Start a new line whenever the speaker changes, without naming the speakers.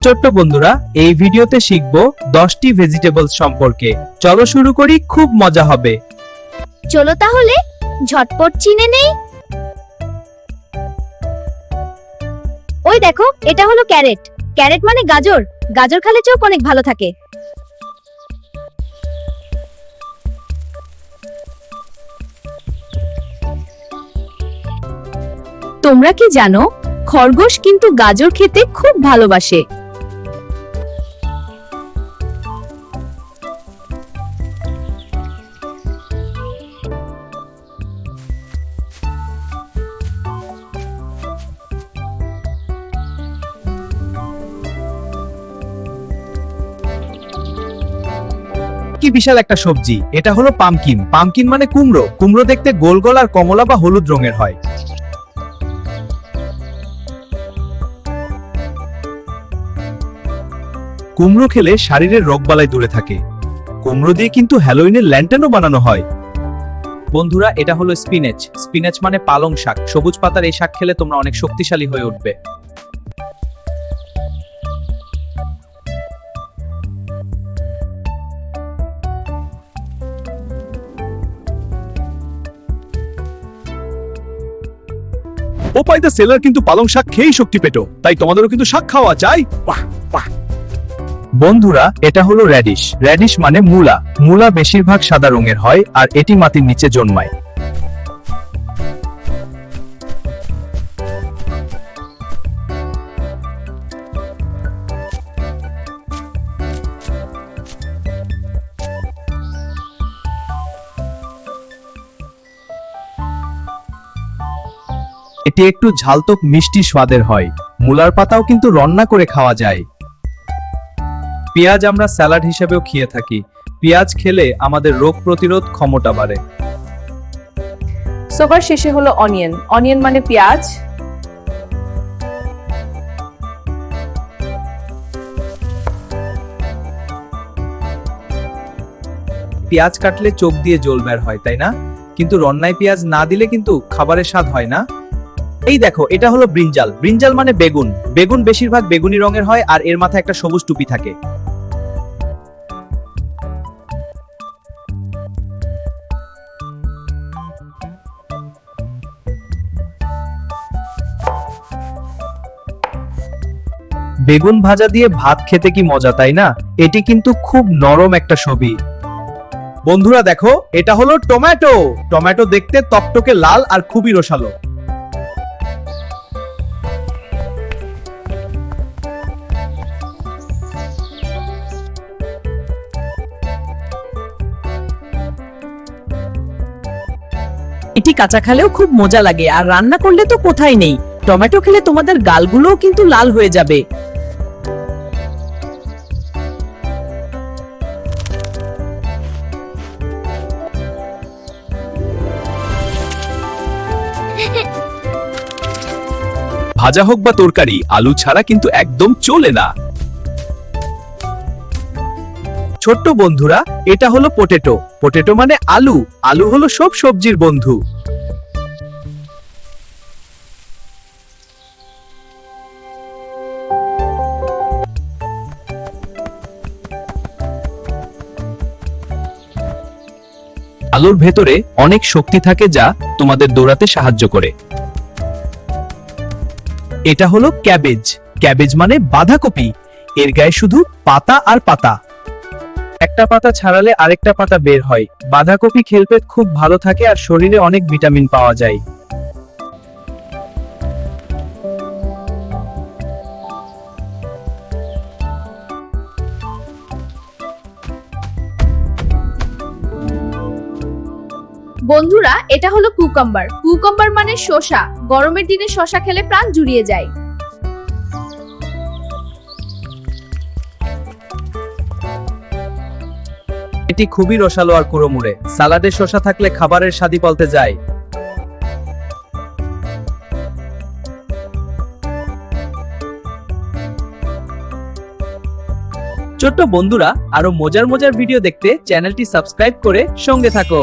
ছোট্ট বন্ধুরা, এই ভিডিওতে শিখব 10টি ভেজিটেবলস সম্পর্কে। চলো শুরু করি, খুব মজা হবে।
চলো তাহলে ঝটপট চিনে নেই। ওই দেখো, এটা হলো ক্যারেট। ক্যারেট মানে গাজর। গাজর খেলে চোখ অনেক ভালো থাকে। তোমরা কি জানো, খরগোশ কিন্তু গাজর খেতে খুব ভালোবাসে।
কি বিশাল একটা সবজি! এটা হলো পামকিন। পামকিন মানে কুমড়ো। কুমড়ো দেখতে গোল গোল আর কমলা বা হলুদ রঙের হয়। কুমড়ো খেলে শরীরের রোগবালাই দূরে থাকে। কুমড়ো দিয়ে কিন্তু হ্যালোইনের ল্যান্টার্নও বানানো হয়। বন্ধুরা, এটা হলো স্পিনেচ। স্পিনেচ মানে পালং শাক। সবুজ পাতার এই শাক খেলে তোমরা অনেক শক্তিশালী হয়ে উঠবে।
ওপাই দা সেলার কিন্তু পালং শাক খেয়েই শক্তি পেত, তাই তোমাদেরও কিন্তু শাক খাওয়া চাই।
বন্ধুরা, এটা হলো র্যাডিশ। র্যাডিশ মানে মূলা। মূলা বেশিরভাগ সাদা রঙের হয় আর এটি মাটির নিচে জন্মায়। এটি একটু ঝালতক মিষ্টি স্বাদের হয়। মূলার পাতাও কিন্তু রান্না করে খাওয়া যায়। পেঁয়াজ আমরা স্যালাড হিসেবেও খেয়ে থাকি। পেঁয়াজ খেলে আমাদের রোগ প্রতিরোধ ক্ষমতা বাড়ে।
সবার শেষে হলো অনিয়ন। অনিয়ন মানে পেঁয়াজ।
পেঁয়াজ কাটলে চোখ দিয়ে জল বের হয়, তাই না? কিন্তু রান্নায় পেঁয়াজ না দিলে কিন্তু খাবারের স্বাদ হয় না। এই দেখো, এটা হলো ব্রিঞ্জাল। ব্রিঞ্জাল মানে বেগুন। বেগুন বেশিরভাগ বেগুনি রঙের হয় আর এর মাথায় একটা সবুজ টুপি থাকে। বেগুন ভাজা দিয়ে ভাত খেতে কি মজা, তাই না? এটি কিন্তু খুব নরম একটা সবজি। বন্ধুরা দেখো, এটা হলো টমেটো। টমেটো দেখতে টকটকে লাল আর খুবই রসালো।
এটি কাঁচা খেলেও খুব মজা লাগে, আর রান্না করলে তো কোথায় নেই। টমেটো খেলে তোমাদের গালগুলোও কিন্তু লাল হয়ে যাবে।
ভাজা হোক বা তরকারি, আলু ছাড়া কিন্তু একদম চলে না।
ছোট্ট বন্ধুরা, এটা হলো পটেটো। পটেটো মানে আলু। আলু হলো সব সবজির বন্ধু। আলুর ভেতরে অনেক শক্তি থাকে যা তোমাদের দৌড়াতে সাহায্য করে। এটা হলো ক্যাবেজ। ক্যাবেজ মানে বাঁধাকপি। এর গায়ে শুধু পাতা আর পাতা। একটা পাতা ছাড়ালে আরেকটা পাতা বের হয়। বাঁধাকপি খেলতে খুব ভালো থাকে আর শরীরে অনেক ভিটামিন পাওয়া যায়।
বন্ধুরা, এটা হলো কুকাম্বার। কুকাম্বার মানে শসা। গরমের দিনে শসা খেলে প্রাণ জুড়িয়ে যায়।
এটি খুবই রসালো আর কুড়মুড়ে। সালাডে শসা থাকলে খাবারের স্বাদই পাল্টে যায়। ছোট্ট বন্ধুরা, আরো মজার মজার ভিডিও দেখতে চ্যানেলটি সাবস্ক্রাইব করে সঙ্গে থাকো।